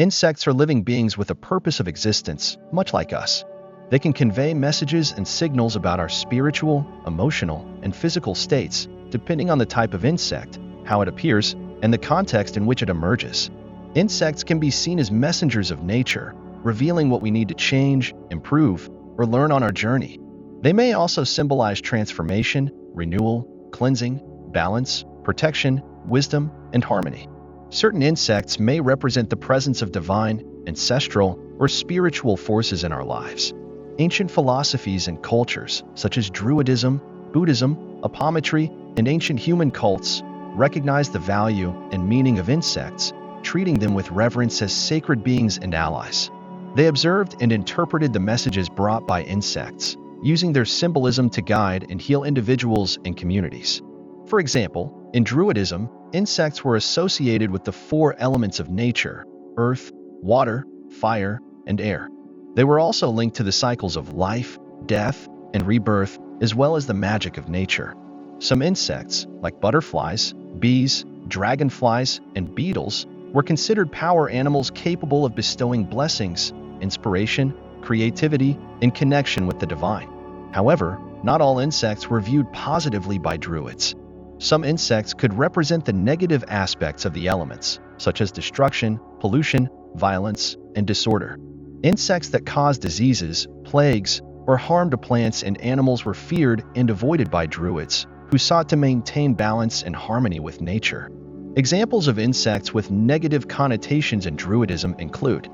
Insects are living beings with a purpose of existence, much like us. They can convey messages and signals about our spiritual, emotional, and physical states, depending on the type of insect, how it appears, and the context in which it emerges. Insects can be seen as messengers of nature, revealing what we need to change, improve, or learn on our journey. They may also symbolize transformation, renewal, cleansing, balance, protection, wisdom, and harmony. Certain insects may represent the presence of divine, ancestral, or spiritual forces in our lives. Ancient philosophies and cultures, such as Druidism, Buddhism, apometry, and ancient human cults, recognize the value and meaning of insects, treating them with reverence as sacred beings and allies. They observed and interpreted the messages brought by insects, using their symbolism to guide and heal individuals and communities. For example, in Druidism, insects were associated with the four elements of nature: earth, water, fire, and air. They were also linked to the cycles of life, death, and rebirth, as well as the magic of nature. Some insects, like butterflies, bees, dragonflies, and beetles, were considered power animals capable of bestowing blessings, inspiration, creativity, and connection with the divine. However, not all insects were viewed positively by Druids. Some insects could represent the negative aspects of the elements, such as destruction, pollution, violence, and disorder. Insects that cause diseases, plagues, or harm to plants and animals were feared and avoided by Druids, who sought to maintain balance and harmony with nature. Examples of insects with negative connotations in Druidism include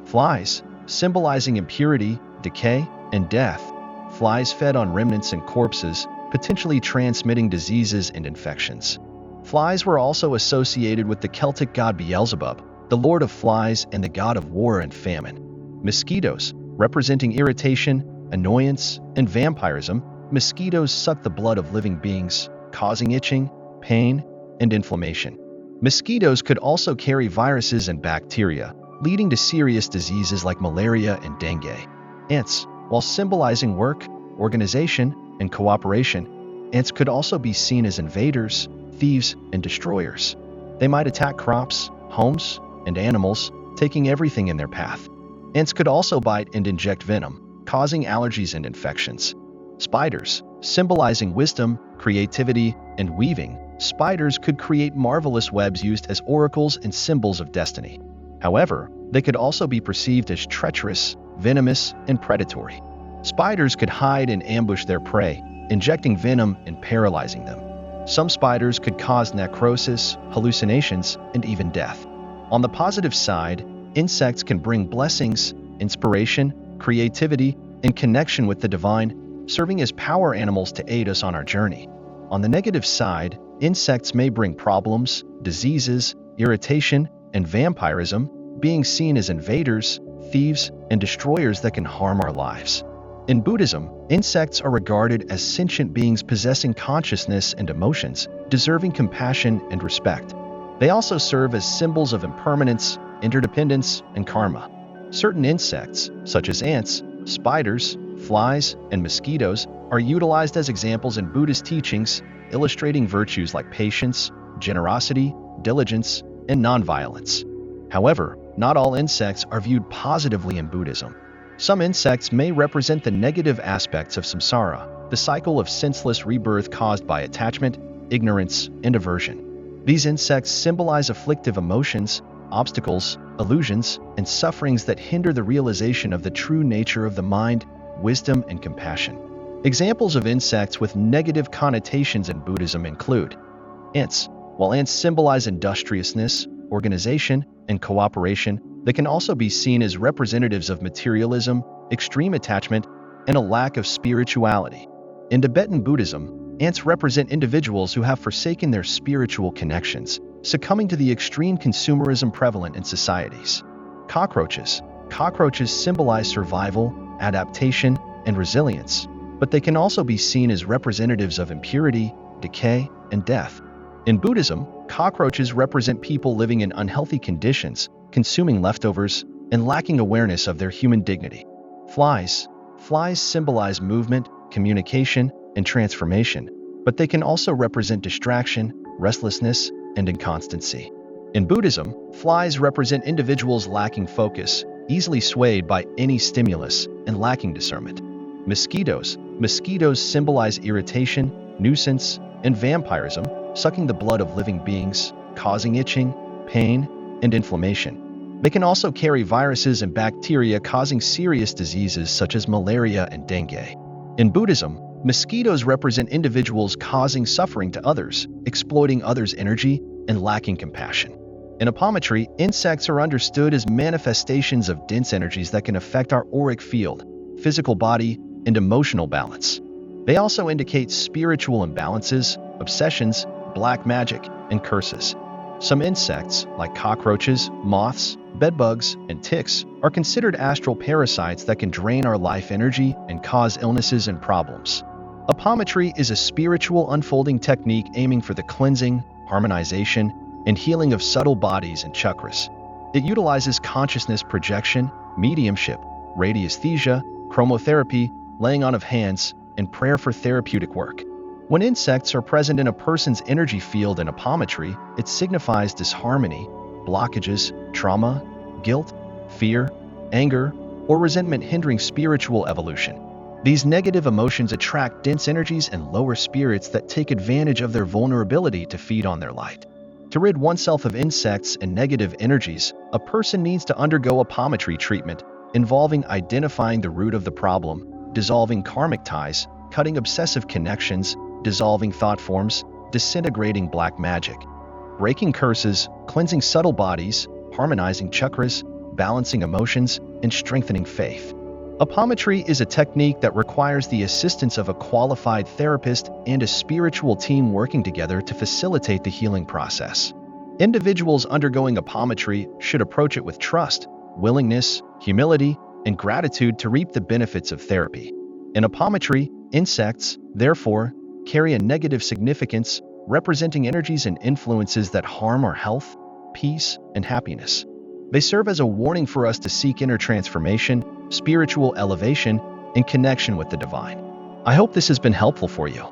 flies, symbolizing impurity, decay, and death. Flies fed on remnants and corpses, potentially transmitting diseases and infections. Flies were also associated with the Celtic god Beelzebub, the lord of flies and the god of war and famine. Mosquitoes, representing irritation, annoyance, and vampirism. Mosquitoes suck the blood of living beings, causing itching, pain, and inflammation. Mosquitoes could also carry viruses and bacteria, leading to serious diseases like malaria and dengue. Ants, while symbolizing work, organization, and cooperation, ants could also be seen as invaders, thieves, and destroyers. They might attack crops, homes, and animals, taking everything in their path. Ants could also bite and inject venom, causing allergies and infections. Spiders, symbolizing wisdom, creativity, and weaving. Spiders could create marvelous webs used as oracles and symbols of destiny. However, they could also be perceived as treacherous, venomous, and predatory. Spiders could hide and ambush their prey, injecting venom and paralyzing them. Some spiders could cause necrosis, hallucinations, and even death. On the positive side, insects can bring blessings, inspiration, creativity, and connection with the divine, serving as power animals to aid us on our journey. On the negative side, insects may bring problems, diseases, irritation, and vampirism, being seen as invaders, thieves, and destroyers that can harm our lives. In Buddhism, insects are regarded as sentient beings possessing consciousness and emotions, deserving compassion and respect. They also serve as symbols of impermanence, interdependence, and karma. Certain insects, such as ants, spiders, flies, and mosquitoes, are utilized as examples in Buddhist teachings, illustrating virtues like patience, generosity, diligence, and nonviolence. However, not all insects are viewed positively in Buddhism. Some insects may represent the negative aspects of samsara, the cycle of senseless rebirth caused by attachment, ignorance, and aversion. These insects symbolize afflictive emotions, obstacles, illusions, and sufferings that hinder the realization of the true nature of the mind, wisdom, and compassion. Examples of insects with negative connotations in Buddhism include ants. While ants symbolize industriousness, organization, and cooperation, they can also be seen as representatives of materialism, extreme attachment, and a lack of spirituality. In Tibetan Buddhism, ants represent individuals who have forsaken their spiritual connections, succumbing to the extreme consumerism prevalent in societies. Cockroaches. Cockroaches symbolize survival, adaptation, and resilience, but they can also be seen as representatives of impurity, decay, and death. In Buddhism, cockroaches represent people living in unhealthy conditions, consuming leftovers, and lacking awareness of their human dignity. Flies. Flies symbolize movement, communication, and transformation, but they can also represent distraction, restlessness, and inconstancy. In Buddhism, flies represent individuals lacking focus, easily swayed by any stimulus, and lacking discernment. Mosquitoes symbolize irritation, nuisance, and vampirism, sucking the blood of living beings, causing itching, pain, and inflammation. They can also carry viruses and bacteria, causing serious diseases such as malaria and dengue. In Buddhism, mosquitoes represent individuals causing suffering to others, exploiting others' energy, and lacking compassion. In optometry, insects are understood as manifestations of dense energies that can affect our auric field, physical body, and emotional balance. They also indicate spiritual imbalances, obsessions, black magic, and curses. Some insects, like cockroaches, moths, bedbugs, and ticks, are considered astral parasites that can drain our life energy and cause illnesses and problems. Optometry is a spiritual unfolding technique aiming for the cleansing, harmonization, and healing of subtle bodies and chakras. It utilizes consciousness projection, mediumship, radiesthesia, chromotherapy, laying on of hands, and prayer for therapeutic work. When insects are present in a person's energy field in optometry, it signifies disharmony, blockages, trauma, guilt, fear, anger, or resentment hindering spiritual evolution. These negative emotions attract dense energies and lower spirits that take advantage of their vulnerability to feed on their light. To rid oneself of insects and negative energies, a person needs to undergo optometry treatment, involving identifying the root of the problem, dissolving karmic ties, cutting obsessive connections, dissolving thought forms, disintegrating black magic, breaking curses, cleansing subtle bodies, harmonizing chakras, balancing emotions, and strengthening faith. Optometry is a technique that requires the assistance of a qualified therapist and a spiritual team working together to facilitate the healing process. Individuals undergoing optometry should approach it with trust, willingness, humility, and gratitude to reap the benefits of therapy. In optometry, insects, therefore, carry a negative significance, representing energies and influences that harm our health, peace, and happiness. They serve as a warning for us to seek inner transformation, spiritual elevation, and connection with the divine. I hope this has been helpful for you.